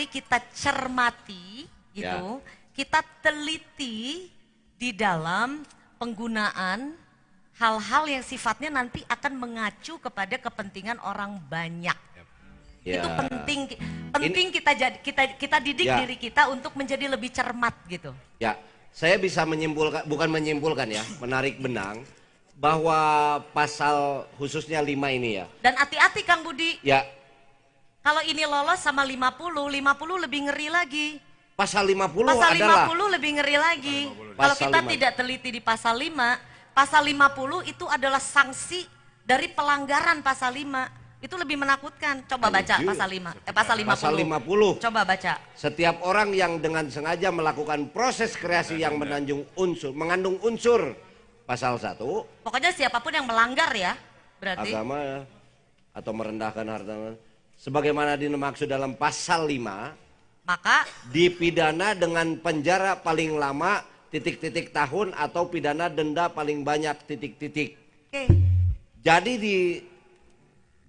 kita cermati gitu. Kita teliti di dalam penggunaan hal-hal yang sifatnya nanti akan mengacu kepada kepentingan orang banyak. Itu penting kita didik diri kita untuk menjadi lebih cermat gitu. Ya, saya bisa menyimpulkan, bukan menyimpulkan ya, menarik benang bahwa pasal khususnya 5 ini ya. Dan hati-hati Kang Budi. Ya. Kalau ini lolos sama 50 lebih ngeri lagi. Pasal 50 pasal adalah 50 lebih ngeri lagi. Kalau kita tidak teliti di pasal 5, pasal 50 itu adalah sanksi dari pelanggaran pasal 5. Itu lebih menakutkan. Coba baca pasal 5. Pasal 50. Pasal 50. Coba baca. Setiap orang yang dengan sengaja melakukan proses kreasi yang mengandung unsur pasal 1. Pokoknya siapapun yang melanggar ya, berarti agama ya, atau merendahkan harta sebagaimana dimaksud dalam pasal 5. Maka dipidana dengan penjara paling lama ... tahun atau pidana denda paling banyak ... Jadi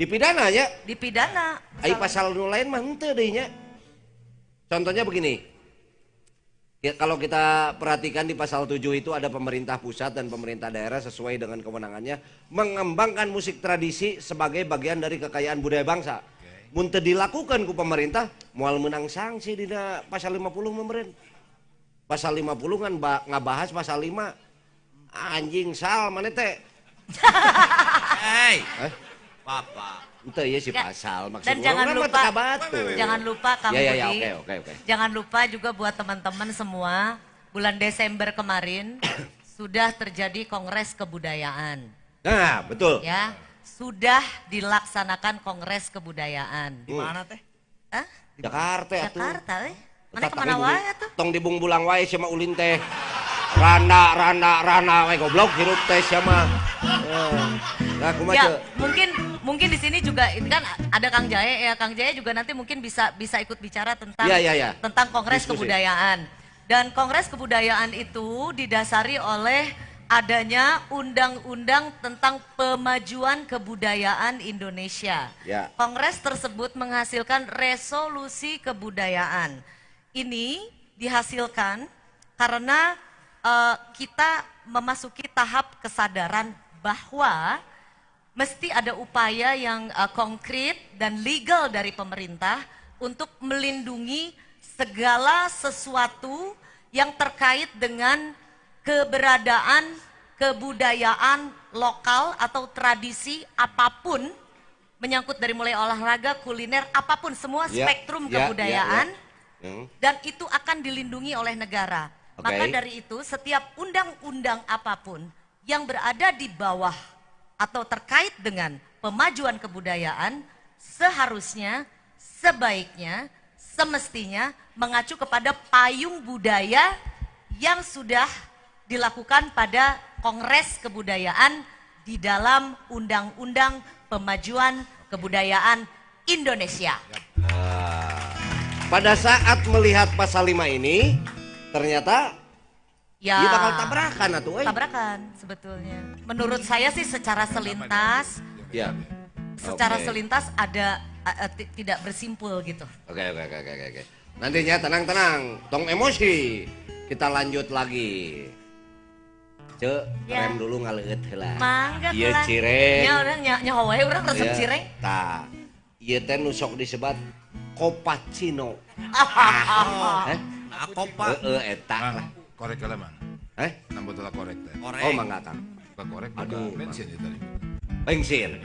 dipidana ya? Dipidana. Ai pasal nu lain mah henteu deui nya. Contohnya begini. Ya, kalau kita perhatikan di pasal 7 itu ada pemerintah pusat dan pemerintah daerah sesuai dengan kewenangannya mengembangkan musik tradisi sebagai bagian dari kekayaan budaya bangsa. Mun teu dilakukan ku pemerintah moal menang sanksi dina pasal 50 meureun. Pasal 50 kan ngabahas pasal 5. Anjing sal maneh teh. Papa. Itu ya si pasal maksud Dan jangan lupa, jangan lupa Kang ya, Budi, oke. Jangan lupa juga buat teman-teman semua, bulan Desember kemarin sudah terjadi Kongres Kebudayaan. Nah, betul. Ya, sudah dilaksanakan Kongres Kebudayaan. Di mana teh? Hah? Jakarta atuh. Jakarta, Mana kemana wae tuh? Tong dibung bulang wae sama ulin teh. Randa wae goblok hirup teh sama. Nah, ya, mungkin di sini juga ini kan ada Kang Jae ya. Kang Jae juga nanti mungkin bisa ikut bicara tentang tentang Kongres Kebudayaan. Dan Kongres Kebudayaan itu didasari oleh adanya undang-undang tentang pemajuan kebudayaan Indonesia. Ya. Kongres tersebut menghasilkan resolusi kebudayaan. Ini dihasilkan karena kita memasuki tahap kesadaran bahwa mesti ada upaya yang konkret dan legal dari pemerintah untuk melindungi segala sesuatu yang terkait dengan keberadaan kebudayaan lokal atau tradisi apapun, menyangkut dari mulai olahraga, kuliner, apapun, semua spektrum kebudayaan. Dan itu akan dilindungi oleh negara. Maka dari itu setiap undang-undang apapun yang berada di bawah atau terkait dengan pemajuan kebudayaan seharusnya, sebaiknya, semestinya mengacu kepada payung budaya yang sudah dilakukan pada Kongres Kebudayaan di dalam Undang-Undang Pemajuan Kebudayaan Indonesia. Pada saat melihat pasal 5 ini, ternyata ya bakal tabrakan atuh. Tabrakan sebetulnya. Menurut saya sih secara selintas, secara selintas ada tidak bersimpul gitu. Oke. Nantinya tenang, tong emosi. Kita lanjut lagi. Rem dulu ngaleut heula. Mangga Ieu cireng. Nya urang nya wae urang resep cireng. Tah. Ieu teh nu sok disebat Kopacino. Kopa. Eta lah. Korek lah mang. Enam botol korek teh. Oh mangga Kang. Bukan korek, Aduh, bensin itu tadi. Bensin.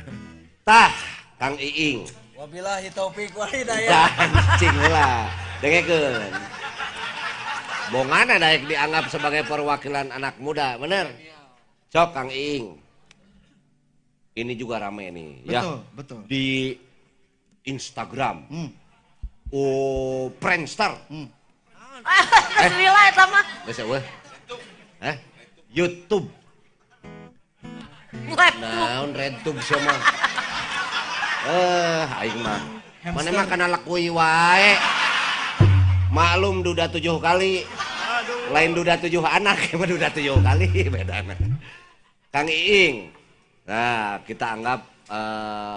Tah, Kang Iing. Wabillahi taufik wal hidayah. Cing lah. Dengekeun. Bongana daek dianggap sebagai perwakilan anak muda, bener? Sok Kang Iing. Ini juga rame nih, Betul. Di Instagram. Friendster. Bismillah eta mah. Geus eueuh. YouTube. Naon RedTube sama. Aing mah. Mana mah kana lakui wae. Maklum duda 7 kali. Lain duda 7 anak, emang duda 7 kali bedana. Kang Iing. Nah, kita anggap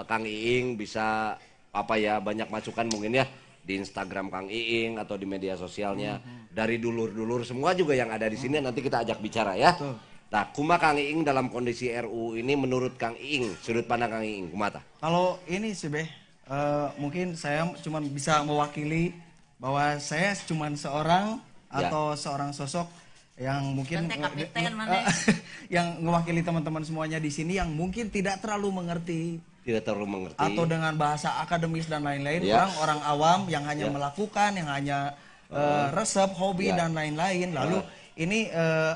Kang Iing bisa banyak masukan mungkin ya di Instagram Kang Iing atau di media sosialnya. Dari dulur-dulur semua juga yang ada di sini nanti kita ajak bicara ya. Nah, kumaha Kang Iing dalam kondisi RUU ini menurut Kang Iing, sudut pandang Kang Iing kumaha? Kalau ini sih mungkin saya cuma bisa mewakili bahwa saya cuma seorang atau seorang sosok yang mungkin yang mewakili teman-teman semuanya di sini yang mungkin tidak terlalu mengerti atau dengan bahasa akademis dan lain-lain, orang awam yang hanya melakukan, yang hanya resep, hobi dan lain-lain, lalu ini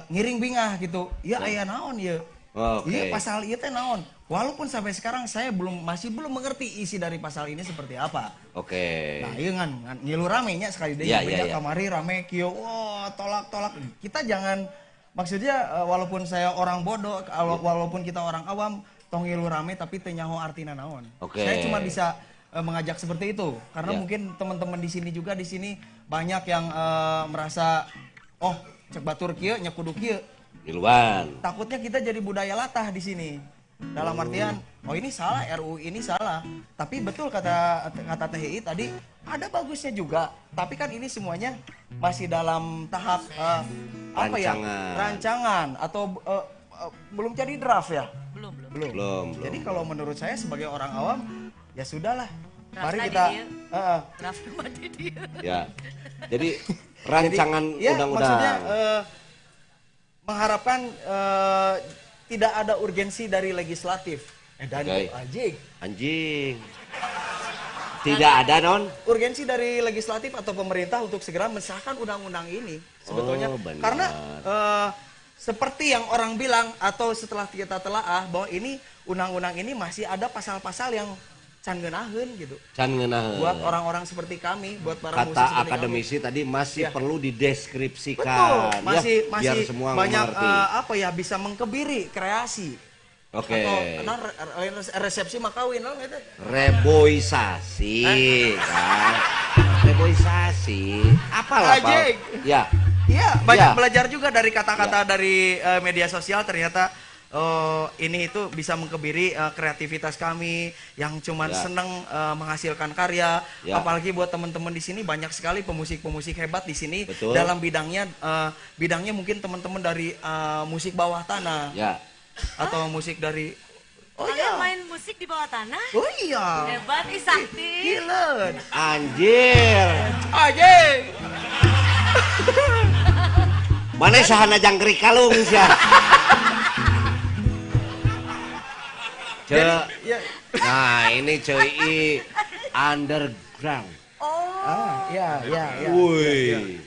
ngiring bingah gitu. Ya aya naon ya. Iya pasal ieu teh naon. Walaupun sampai sekarang saya masih belum mengerti isi dari pasal ini seperti apa. Nah, ieu ngan ngilu rame nya sekali deui kamari rame kieu. Wah, tolak. Kita jangan maksudnya walaupun saya orang bodoh, walaupun kita orang awam tong ngilu rame tapi teu nyaho artina naon. Saya cuma bisa mengajak seperti itu karena mungkin teman-teman di sini juga banyak yang merasa cek batur kieu nya kudu kieu. Takutnya kita jadi budaya latah di sini. Dalam artian, ini salah, RUU ini salah. Tapi betul kata THI tadi, ada bagusnya juga. Tapi kan ini semuanya masih dalam tahap rancangan atau belum jadi draft ya? Belum. Jadi kalau menurut saya sebagai orang awam, ya sudahlah. Mari kita draft mati dia. Ya. Jadi rancangan undang-undang. Maksudnya mengharapkan tidak ada urgensi dari legislatif. Dan anjing. Anjing. Tidak ada non urgensi dari legislatif atau pemerintah untuk segera mensahkan undang-undang ini sebetulnya karena seperti yang orang bilang atau setelah kita telaah bahwa ini undang-undang ini masih ada pasal-pasal yang can ngeunaheun gitu. Can ngeunaheun. Buat orang-orang seperti kami, buat para musisi kata akademisi kami. Tadi masih perlu dideskripsikan. Betul, masih biar semua banyak bisa mengkebiri kreasi. Oke. Atau resepsi makawin gitu. Reboisasi kan. Reboisasi. Apalah Pak? Ya. Iya, banyak belajar juga dari kata-kata dari media sosial ternyata ini itu bisa mengkebiri kreativitas kami yang cuman seneng menghasilkan karya. Apalagi buat teman-teman di sini banyak sekali pemusik-pemusik hebat di sini. Betul. Dalam bidangnya mungkin teman-teman dari musik bawah tanah. Ya. Atau musik dari main musik di bawah tanah? Oh iya. Hebat nih Sakti. Gila. Anjir. Mana sahana jangkrik kalung sih? Nah ini cuy underground. Ya. Wih.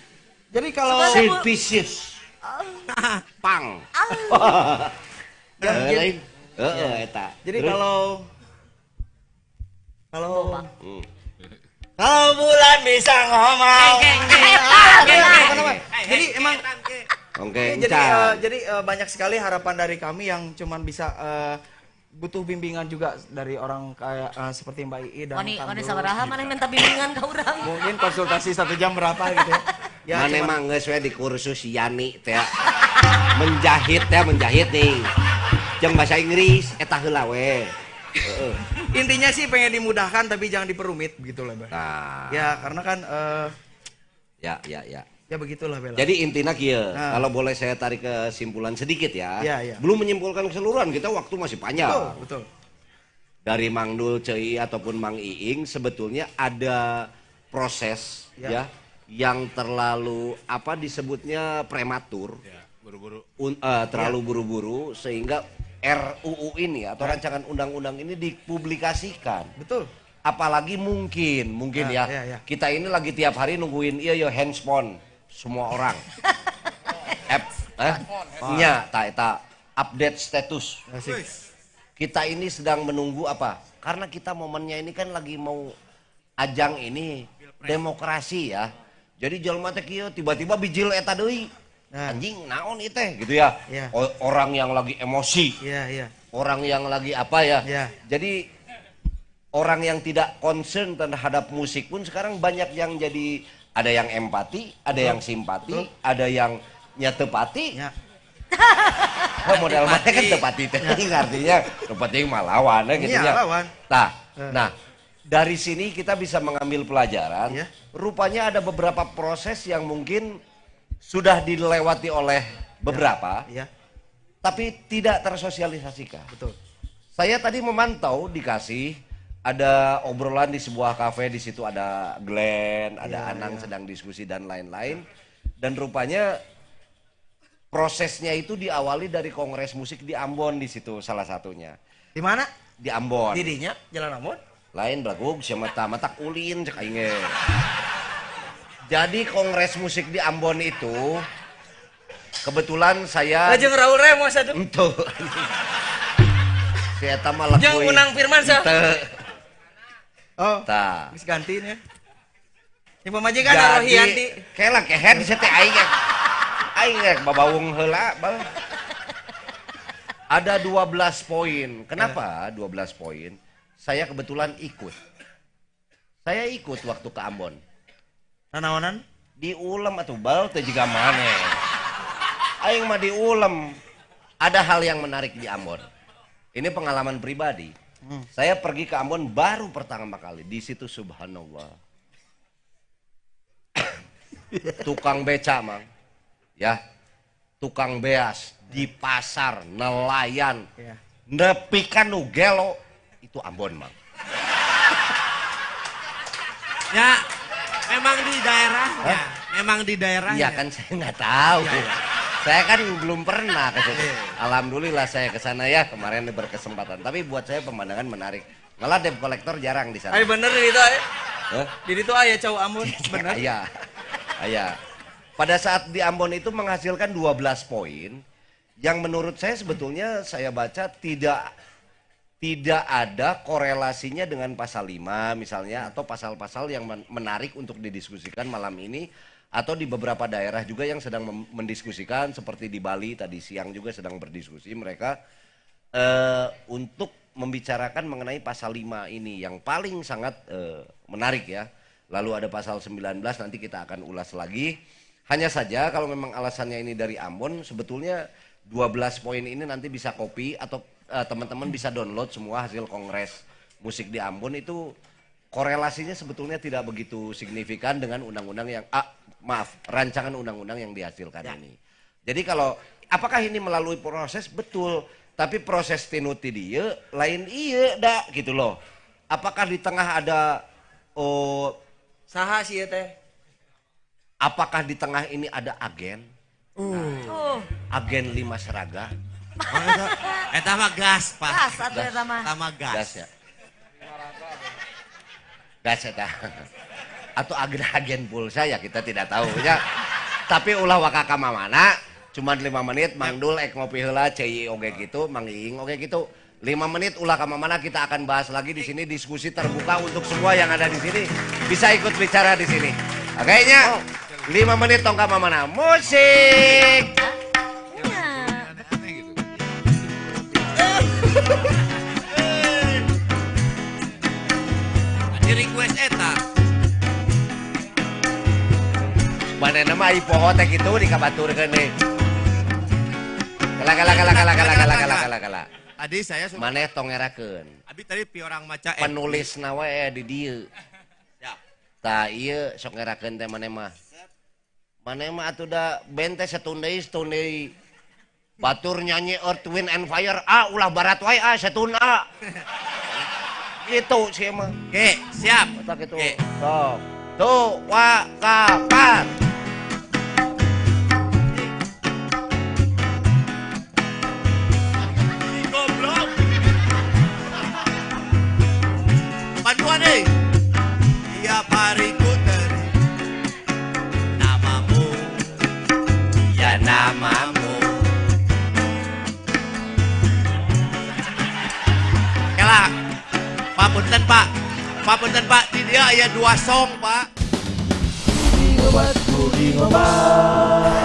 Jadi kalau Silvicious. Pang. Lain. Eta. Jadi kalau bulan bisa ngomong. Jadi emang Jadi banyak sekali harapan dari kami yang cuman bisa butuh bimbingan juga dari orang kayak seperti Mbak Ii dan Wani sabaraha mana minta bimbingan ka urang. Mungkin konsultasi 1 jam berapa gitu ya. Mana emang geus we di kursus Yani teh. Menjahit nih. Jeung bahasa Inggris eta heula we. Intinya sih pengen dimudahkan tapi jangan diperumit begitu lah, Bang. Nah. Ya, karena kan Ya. Ya begitulah, Bella. Jadi intinya kieu, kalau boleh saya tarik kesimpulan sedikit ya. Ya. Belum menyimpulkan keseluruhan, kita waktu masih panjang. Betul. Dari Mang Dul, Cei ataupun Mang Iing sebetulnya ada proses ya yang terlalu disebutnya prematur. Ya, buru-buru. Terlalu buru-buru sehingga RUU ini atau rancangan undang-undang ini dipublikasikan. Betul. Apalagi mungkin ya. Kita ini lagi tiap hari nungguin handphone semua orang. Update status. Kita ini sedang menunggu apa? Karena kita momennya ini kan lagi mau ajang ini demokrasi ya. Jadi jelema teh kieu tiba-tiba bijil eta deui. Anjing naon ieu teh gitu ya. Orang yang lagi emosi. Orang yang lagi Jadi orang yang tidak concern terhadap musik pun sekarang banyak yang jadi ada yang empati, ada yang simpati, ada yang nyatepati. Modal mana kan tepati teh artinya tepati malawan gitu ya. Nah, dari sini kita bisa mengambil pelajaran. Rupanya ada beberapa proses yang mungkin sudah dilewati oleh beberapa, tapi tidak tersosialisasikan. Betul. Saya tadi memantau dikasih ada obrolan di sebuah kafe, di situ ada Glenn, ada Anang sedang diskusi dan lain-lain. Dan rupanya prosesnya itu diawali dari kongres musik di Ambon di situ salah satunya. Di mana? Di Ambon. Didinya Jalan Ambon? Lain blagug sama matak ulin cek aing. Jadi kongres musik di Ambon itu kebetulan saya Lajeng Raul Remos atuh. Ento. Si eta mah lakuin. Jeung Unang Firmansyah. Tah. Geus ganti nya. Yang pemajikan Rohianti. Kela kehead di teh aing. Aing rek babawung heula, Bang. Ada 12 poin. Kenapa 12 poin? Saya kebetulan ikut. Saya ikut waktu ke Ambon. Nanaonan? Diulem atuh bal teh jiga maneh. Aing mah diulem. Ada hal yang menarik di Ambon. Ini pengalaman pribadi. Saya pergi ke Ambon baru pertama kali. Di situ subhanallah. Tukang beca, Mang. Ya. Tukang beas di pasar, nelayan. Nepikan nu gelo itu Ambon, Mang. Ya, memang di daerahnya. Memang di daerahnya. Iya kan saya nggak tahu. Saya kan belum pernah ke situ. Alhamdulillah saya ke sana ya kemarin berkesempatan. Tapi buat saya pemandangan menarik. Malah debt collector jarang di sana. Ay bener itu ay. Di itu aya cowok Ambon, bener. Iya. Pada saat di Ambon itu menghasilkan 12 poin yang menurut saya sebetulnya saya baca tidak ada korelasinya dengan pasal 5 misalnya atau pasal-pasal yang menarik untuk didiskusikan malam ini atau di beberapa daerah juga yang sedang mendiskusikan seperti di Bali tadi siang juga sedang berdiskusi mereka untuk membicarakan mengenai pasal 5 ini yang paling sangat menarik ya. Lalu ada pasal 19 nanti kita akan ulas lagi. Hanya saja kalau memang alasannya ini dari Ambon sebetulnya 12 poin ini nanti bisa copy atau teman-teman bisa download semua hasil kongres musik di Ambon itu korelasinya sebetulnya tidak begitu signifikan dengan undang-undang yang rancangan undang-undang yang dihasilkan ini. Jadi kalau apakah ini melalui proses betul, tapi proses tinuti dia lain iya dah gitu loh. Apakah di tengah ada saha sih teh? Apakah di tengah ini ada agen? Agen 5 Seraga. Eta mah gas, Pak. Gas atau eta mah? Eta mah gas. Gas ya. Gas eta. Atau agen pulsa ya kita tidak tahu ya. Tapi ulah wakaka mamana cuma 5 menit mangdul ek ngopi heula cai oge gitu, Mang Iing oge gitu. 5 menit ulah ka mamana kita akan bahas lagi di sini diskusi terbuka untuk semua yang ada di sini bisa ikut bicara di sini. Oke nya. 5 menit tong ka mamana. Musik. Di request eta. Manehna mah ai poho teh kitu dikabaturkeun deui. Kala. Tadi saya Maneh tong ngerakeun. Abi tadi piorang maca Penulisna we di dieu. Siap. Tah ieu sok ngerakeun teh maneh mah. Maneh mah atuh da band teh setun deui. Batur nyanyi Earth, Wind and Fire, ulah barat wae setun gitu sih mah. Oke, siap. Eta kitu. Sok. Tuh, wa, kapan. Goblok. Panduan nih. Tiap hari ku teri namamu, ya namamu. Kela, Pak punten Pak, di dia aya 2 song Pak. Di ngobat.